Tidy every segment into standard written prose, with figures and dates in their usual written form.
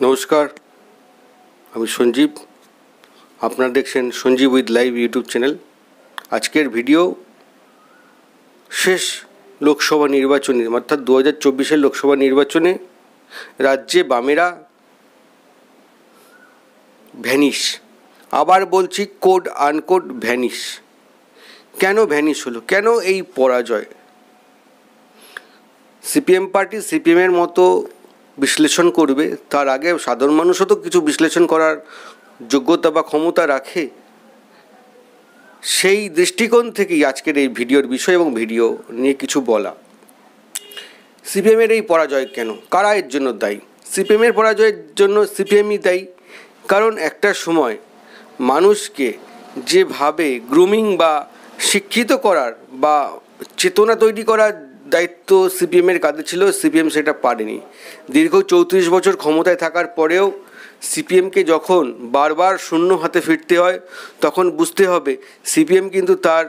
নমস্কার, আমি সঞ্জীব। আপনারা দেখছেন Sanjeev with live YouTube channel. আজকের ভিডিও শেষ লোকসভা নির্বাচনে, অর্থাৎ 2024-এর লোকসভা নির্বাচনে রাজ্যে বামেরা ভ্যানিশ। আবার বলছি, কোড আনকোড ভ্যানিশ। কেন ভ্যানিশ হলো? কেন এই পরাজয়? সিপিএম পার্টি সিপিএমের মতো বিশ্লেষণ করবে, তার আগে সাধারণ মানুষও তো কিছু বিশ্লেষণ করার যোগ্যতা বা ক্ষমতা রাখে। সেই দৃষ্টিকোণ থেকেই আজকের এই ভিডিওর বিষয় এবং ভিডিও নিয়ে কিছু বলা। সিপিএমের এই পরাজয় কেন? কারা এর জন্য দায়ী? সিপিএমের পরাজয়ের জন্য সিপিএমই দায়ী। কারণ একটা সময় মানুষকে যেভাবে গ্রুমিং বা শিক্ষিত করার বা চেতনা তৈরি করার দায়িত্ব সিপিএমের কাঁধে ছিল, সিপিএম সেটা পারেনি। দীর্ঘ 34 বছর ক্ষমতায় থাকার পরেও সিপিএমকে যখন বারবার শূন্য হাতে ফিরতে হয়, তখন বুঝতে হবে সিপিএম কিন্তু তার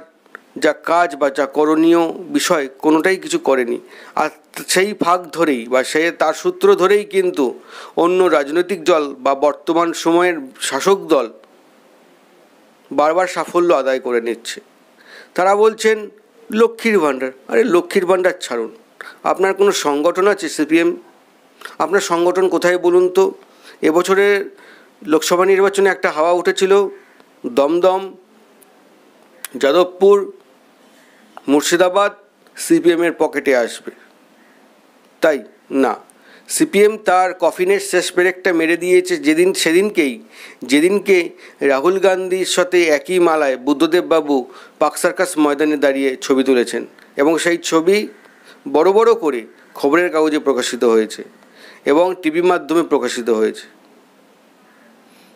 যা কাজ বা যা করণীয় বিষয় কোনোটাই কিছু করেনি। আর সেই ফাঁক ধরেই বা তার সূত্র ধরেই কিন্তু অন্য রাজনৈতিক দল বা বর্তমান সময়ের শাসক দল বারবার সাফল্য আদায় করে নিচ্ছে। তারা বলছেন লক্ষ্মীর ভাণ্ডার। আরে লক্ষ্মীর ভাণ্ডার ছাড়ুন, আপনার কোনো সংগঠন আছে সিপিএম? আপনার সংগঠন কোথায় বলুন তো? এবছরের লোকসভা নির্বাচনে একটা হাওয়া উঠেছিল, দমদম, যাদবপুর, মুর্শিদাবাদ সিপিএমের পকেটে আসবে। তাই না, সিপিএম তার কফিনের শেষ ব্রেকটা মেরে দিয়েছে যেদিনকে রাহুল গান্ধীর সাথে একই মালায় বুদ্ধদেব বাবু পার্ক সার্কাস ময়দানে দাঁড়িয়ে ছবি তুলেছেন, এবং সেই ছবি বড় বড় করে খবরের কাগজে প্রকাশিত হয়েছে এবং টিভি মাধ্যমে প্রকাশিত হয়েছে।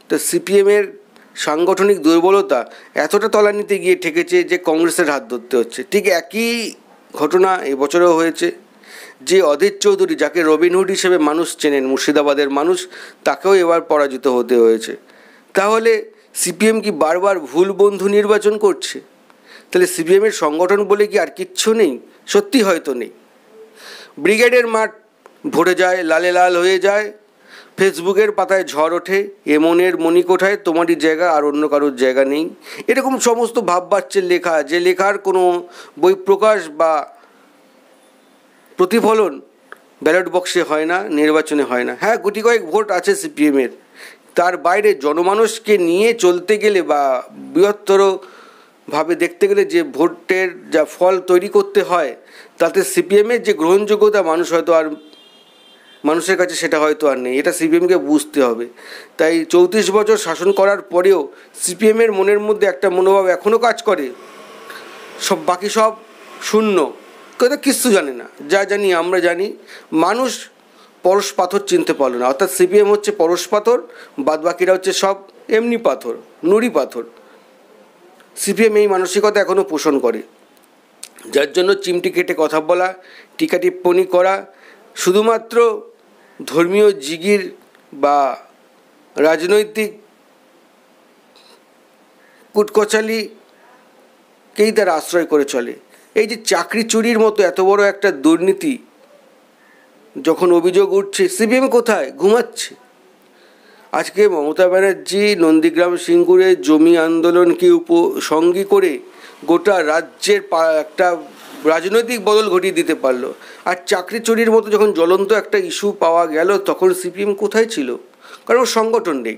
তো সিপিএমের সাংগঠনিক দুর্বলতা এতটা তলানিতে গিয়ে ঠেকেছে যে কংগ্রেসের হাত ধরতে হচ্ছে। ঠিক একই ঘটনা এবছরেও হয়েছে। যে অধীর চৌধুরী, যাকে রবিনহুড হিসেবে মানুষ চেনেন, মুর্শিদাবাদের মানুষ, তাকেও এবার পরাজিত হতে হয়েছে। তাহলে সিপিএম কি বারবার ভুল বন্ধু নির্বাচন করছে? তাহলে সিপিএমের সংগঠন বলে কি আর কিচ্ছু নেই? সত্যি হয়তো নেই। ব্রিগেডের মাঠ ভরে যায়, লালে লাল হয়ে যায়, ফেসবুকের পাতায় ঝড় ওঠে, এমনের মণিকোঠায় তোমারই জায়গা আর অন্য কারোর জায়গা নেই, এরকম সমস্ত ভাববাচ্যের লেখা, যে লেখার কোনো বহিঃপ্রকাশ বা প্রতিফলন ব্যালট বক্সে হয় না, নির্বাচনে হয় না। হ্যাঁ, গুটি কয়েক ভোট আছে সিপিএমের, তার বাইরে জনমানুষকে নিয়ে চলতে গেলে বা বৃহত্তরভাবে দেখতে গেলে যে ভোটের যা ফল তৈরি করতে হয়, তাতে সিপিএমের যে গ্রহণযোগ্যতা মানুষের কাছে সেটা হয়তো আর নেই। এটা সিপিএমকে বুঝতে হবে। তাই 34 বছর শাসন করার পরেও সিপিএমের মনের মধ্যে একটা মনোভাব এখনও কাজ করে, বাকি সব শূন্য, কেউ কিচ্ছু জানে না। যা জানি আমরা জানি, মানুষ পরশ পাথর চিনতে পারলো না। অর্থাৎ সিপিএম হচ্ছে পরশ পাথর, বাদবাকিরা হচ্ছে সব এমনি পাথর, নুড়ি পাথর। সিপিএম এই মানসিকতা এখনও পোষণ করে, যার জন্য চিমটি কেটে কথা বলা, টিকা টিপ্পণী করা, শুধুমাত্র ধর্মীয় জিগির বা রাজনৈতিক কুটকচালিকেই তারা আশ্রয় করে চলে। এই যে চাকরি চুরির মতো এত বড় একটা দুর্নীতি যখন অভিযোগ উঠছে, সিপিএম কোথায়? ঘুমাচ্ছে। আজকে মমতা ব্যানার্জি নন্দীগ্রাম সিঙ্গুরে জমি আন্দোলনকে সঙ্গী করে গোটা রাজ্যের একটা রাজনৈতিক বদল ঘটিয়ে দিতে পারলো। আর চাকরি চুরির মতো যখন জ্বলন্ত একটা ইস্যু পাওয়া গেল, তখন সিপিএম কোথায় ছিল? কারণ সংগঠন নেই।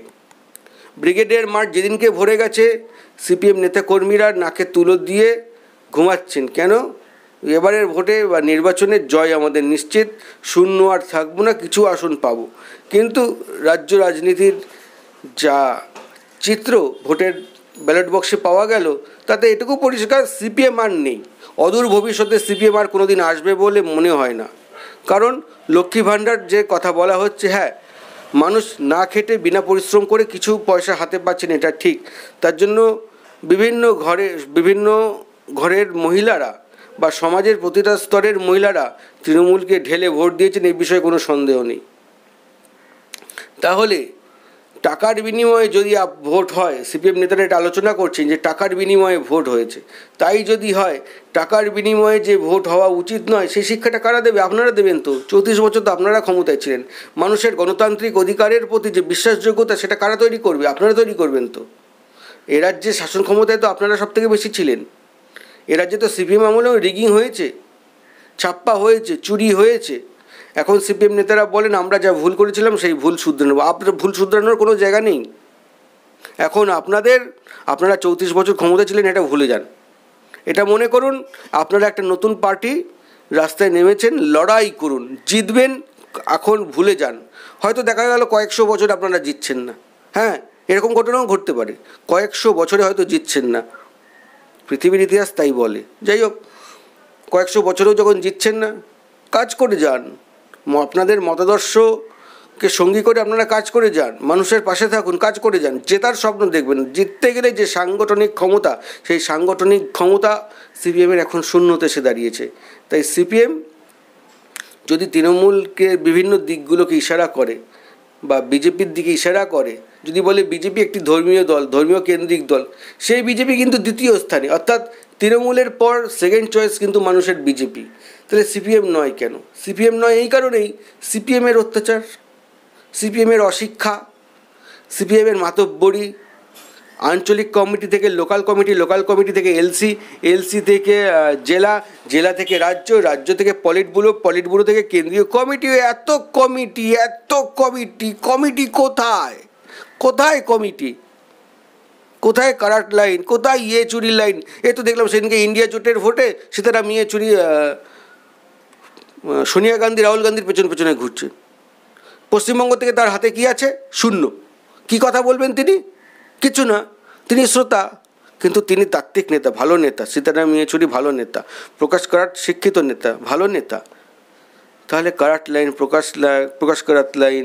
ব্রিগেডের মাঠ যেদিনকে ভরে গেছে, সিপিএম নেতাকর্মীরা নাকে তুলো দিয়ে ঘুমাচ্ছেন। কেন? এবারের ভোটে বা নির্বাচনের জয় আমাদের নিশ্চিত, শূন্য আর থাকবো না, কিছু আসন পাবো। কিন্তু রাজ্য রাজনীতির যা চিত্র ভোটের ব্যালট বক্সে পাওয়া গেল, তাতে এটুকু পরিষ্কার, সিপিএম আর নেই। অদূর ভবিষ্যতে সিপিএম আর কোনো দিন আসবে বলে মনে হয় না। কারণ লক্ষ্মী ভাণ্ডার যে কথা বলা হচ্ছে, হ্যাঁ, মানুষ না খেটে বিনা পরিশ্রম করে কিছু পয়সা হাতে পাচ্ছেন, এটা ঠিক। তার জন্য বিভিন্ন ঘরের মহিলারা বা সমাজের প্রতিটা স্তরের মহিলারা তৃণমূলকে ঢেলে ভোট দিয়েছেন, এই বিষয়ে কোনো সন্দেহ নেই। তাহলে টাকার বিনিময়ে যদি ভোট হয়, সিপিএম নেতারা এটা আলোচনা করছেন যে টাকার বিনিময়ে ভোট হয়েছে, তাই যদি হয় টাকার বিনিময়ে যে ভোট হওয়া উচিত নয় সেই শিক্ষাটা কারা দেবে? আপনারা দেবেন তো। 34 বছর তো আপনারা ক্ষমতায় ছিলেন। মানুষের গণতান্ত্রিক অধিকারের প্রতি যে বিশ্বাসযোগ্যতা সেটা কারা তৈরি করবে? আপনারা তৈরি করবেন তো। এ রাজ্যে শাসন ক্ষমতায় তো আপনারা সব থেকে বেশি ছিলেন। এ রাজ্যে তো সিপিএম আমলেও রিগিং হয়েছে, ছাপ্পা হয়েছে, চুরি হয়েছে। এখন সিপিএম নেতারা বলেন আমরা যা ভুল করেছিলাম সেই ভুল শুধরে নেব। আপনার ভুল শুধরানোর কোনো জায়গা নেই। এখন আপনারা 34 বছর ক্ষমতা ছিলেন, এটা ভুলে যান। এটা মনে করুন আপনারা একটা নতুন পার্টি রাস্তায় নেমেছেন, লড়াই করুন, জিতবেন। এখন ভুলে যান। হয়তো দেখা গেল কয়েকশো বছর আপনারা জিতছেন না। হ্যাঁ, এরকম ঘটনাও ঘটতে পারে, কয়েকশো বছরে হয়তো জিতছেন না, পৃথিবীর ইতিহাস তাই বলে। যাই হোক, কয়েকশো বছরেও যখন জিতছেন না, কাজ করে যান। আপনাদের মতাদর্শকে সঙ্গী করে আপনারা কাজ করে যান, মানুষের পাশে থাকুন, কাজ করে যান। জেতার স্বপ্ন দেখবেন। জিততে গেলে যে সাংগঠনিক ক্ষমতা, সেই সাংগঠনিক ক্ষমতা সিপিএমের এখন শূন্যতে এসে দাঁড়িয়েছে। তাই সিপিএম যদি তৃণমূলকে বিভিন্ন দিকগুলোকে ইশারা করে বা বিজেপির দিকে ইশারা করে, যদি বলে বিজেপি একটি ধর্মীয় দল, ধর্মীয় কেন্দ্রিক দল, সেই বিজেপি কিন্তু দ্বিতীয় স্থানে, অর্থাৎ তৃণমূলের পর সেকেন্ড চয়েস কিন্তু মানুষের বিজেপি। তাহলে সিপিএম নয় কেন? সিপিএম নয় এই কারণেই, সিপিএমের অত্যাচার, সিপিএমের অশিক্ষা, সিপিএমের মাতব্বরি, আঞ্চলিক কমিটি থেকে লোকাল কমিটি, লোকাল কমিটি থেকে এলসি, এলসি থেকে জেলা, জেলা থেকে রাজ্য, রাজ্য থেকে পলিট ব্যুরো, পলিট ব্যুরো থেকে কেন্দ্রীয় কমিটি। এত কমিটি, এত কমিটি, কমিটি কোথায়? কোথায় কমিটি? কোথায় কারাট লাইন? কোথায় চুরি লাইন? এ তো দেখলাম সেদিনকে ইন্ডিয়া জোটের ভোটে সীতারাম চুরি সোনিয়া গান্ধী, রাহুল গান্ধীর পেছনে পেছনে ঘুরছে। পশ্চিমবঙ্গ থেকে তার হাতে কি আছে? শূন্য। কি কথা বলবেন তিনি? কিছু না, তিনি শ্রোতা। কিন্তু তিনি তাত্ত্বিক নেতা, ভালো নেতা। সীতারাম ইয়েচুরি ভালো নেতা, প্রকাশ কারাট শিক্ষিত নেতা, ভালো নেতা। তাহলে কারাট লাইন, প্রকাশ কারাট লাইন,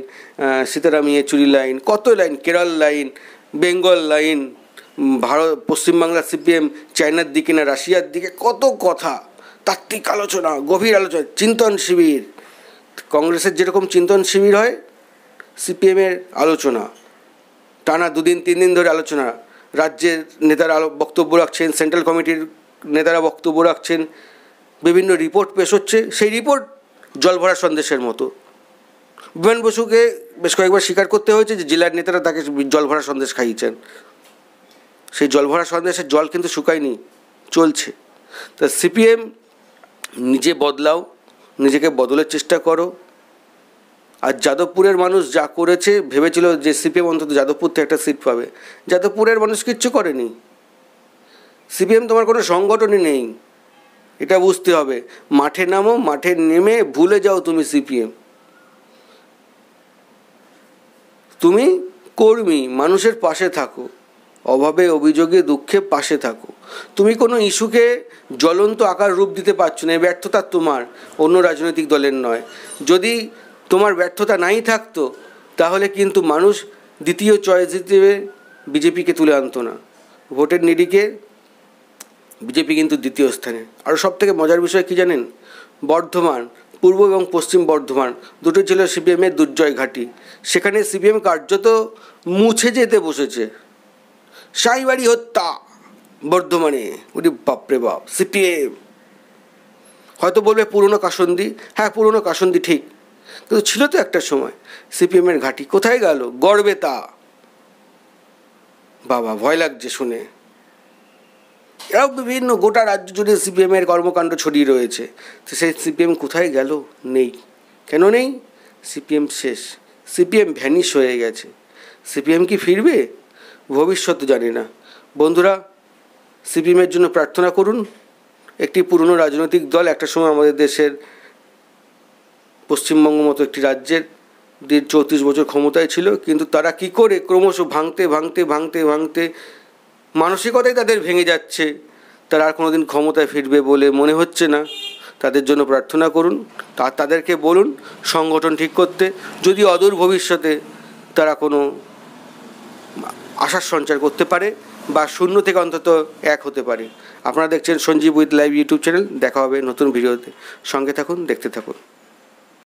সীতারাম ইয়েচুরি লাইন, কত line, Kerala line, Bengal line, Bharat, Paschimbangla CPM চায়নার দিকে না রাশিয়ার দিকে, কত কথা, তাত্ত্বিক আলোচনা, গভীর আলোচনা, চিন্তন শিবির। কংগ্রেসের যেরকম চিন্তন শিবির হয়, সিপিএমের আলোচনা টানা 2 দিন 3 দিন ধরে আলোচনা। রাজ্যের নেতারা বক্তব্য রাখছেন, সেন্ট্রাল কমিটির নেতারা বক্তব্য রাখছেন, বিভিন্ন রিপোর্ট পেশ হচ্ছে। সেই রিপোর্ট জল ভরা সন্দেশের মতো। বিমান বসুকে বেশ কয়েকবার স্বীকার করতে হয়েছে যে জেলার নেতারা তাকে জল ভরা সন্দেশ খাইয়েছেন। সেই জল ভরা সন্দেশের জল কিন্তু শুকায়নি, চলছে। তা সিপিএম নিজে বদলাও, নিজেকে বদলের চেষ্টা করো। আর যাদবপুরের মানুষ যা করেছে, ভেবেছিল যে সিপিএম অন্তত যাদবপুর থেকে একটা সিট পাবে। যাদবপুরের মানুষ কিচ্ছু করেনি। সিপিএম তোমার কোনো সংগঠনই নেই, এটা বুঝতে হবে। মাঠে নামো, মাঠে নেমে ভুলে যাও তুমি সিপিএম। তুমি কর্মী, মানুষের পাশে থাকো, অভাবে অভিযোগে দুঃখে পাশে থাকো। তুমি কোনো ইস্যুকে জ্বলন্ত আকার রূপ দিতে পারছো না, এই ব্যর্থতা তোমার, অন্য রাজনৈতিক দলের নয়। যদি তোমার ব্যর্থতা নাই থাকতো তাহলে কিন্তু মানুষ দ্বিতীয় চয়েস হিসেবে বিজেপিকে তুলে আনতো না। ভোটের নিরিখে বিজেপি কিন্তু দ্বিতীয় স্থানে। আর সবথেকে মজার বিষয় কী জানেন? বর্ধমান, পূর্ব এবং পশ্চিম বর্ধমান দুটো ছিল সিপিএমের দুর্জয় ঘাঁটি। সেখানে সিপিএম কার্যত মুছে যেতে বসেছে। সাইবাড়ি হত্যা বর্ধমানে, ওরে বাপরে বাপ, সিপিএম। হয়তো বলবে পুরনো কাসন্দি, হ্যাঁ পুরনো কাসন্দি ঠিক, কিন্তু ছিল তো একটা সময় সিপিএমের ঘাঁটি। কোথায় গেল? গড়বেতা। বাবা, ভয় লাগছে শুনে। এরাও বিভিন্ন গোটা রাজ্য জুড়ে সিপিএমের কর্মকাণ্ড ছড়িয়ে রয়েছে। তো সেই সিপিএম কোথায় গেল? নেই। কেন নেই? সিপিএম শেষ, সিপিএম ভ্যানিশ হয়ে গেছে। সিপিএম কি ফিরবে? ভবিষ্যৎ জানি না। বন্ধুরা, সিপিএমের জন্য প্রার্থনা করুন। একটি পুরনো রাজনৈতিক দল, একটা সময় আমাদের দেশের পশ্চিমবঙ্গ মতো একটি রাজ্যের 34 বছর ক্ষমতায় ছিল, কিন্তু তারা কি করে ক্রমশ ভাঙতে ভাঙতে ভাঙতে ভাঙতে মানসিকতাই তাদের ভেঙে যাচ্ছে। তারা আর কোনো দিন ক্ষমতায় ফিরবে বলে মনে হচ্ছে না। তাদের জন্য প্রার্থনা করুন, তাদেরকে বলুন সংগঠন ঠিক করতে, যদি অদূর ভবিষ্যতে তারা কোনো আশার সঞ্চার করতে পারে বা শূন্য থেকে অন্তত 1 হতে পারে। আপনারা দেখছেন Sanjeev with live YouTube channel. দেখা হবে নতুন ভিডিওতে। সঙ্গে থাকুন, দেখতে থাকুন।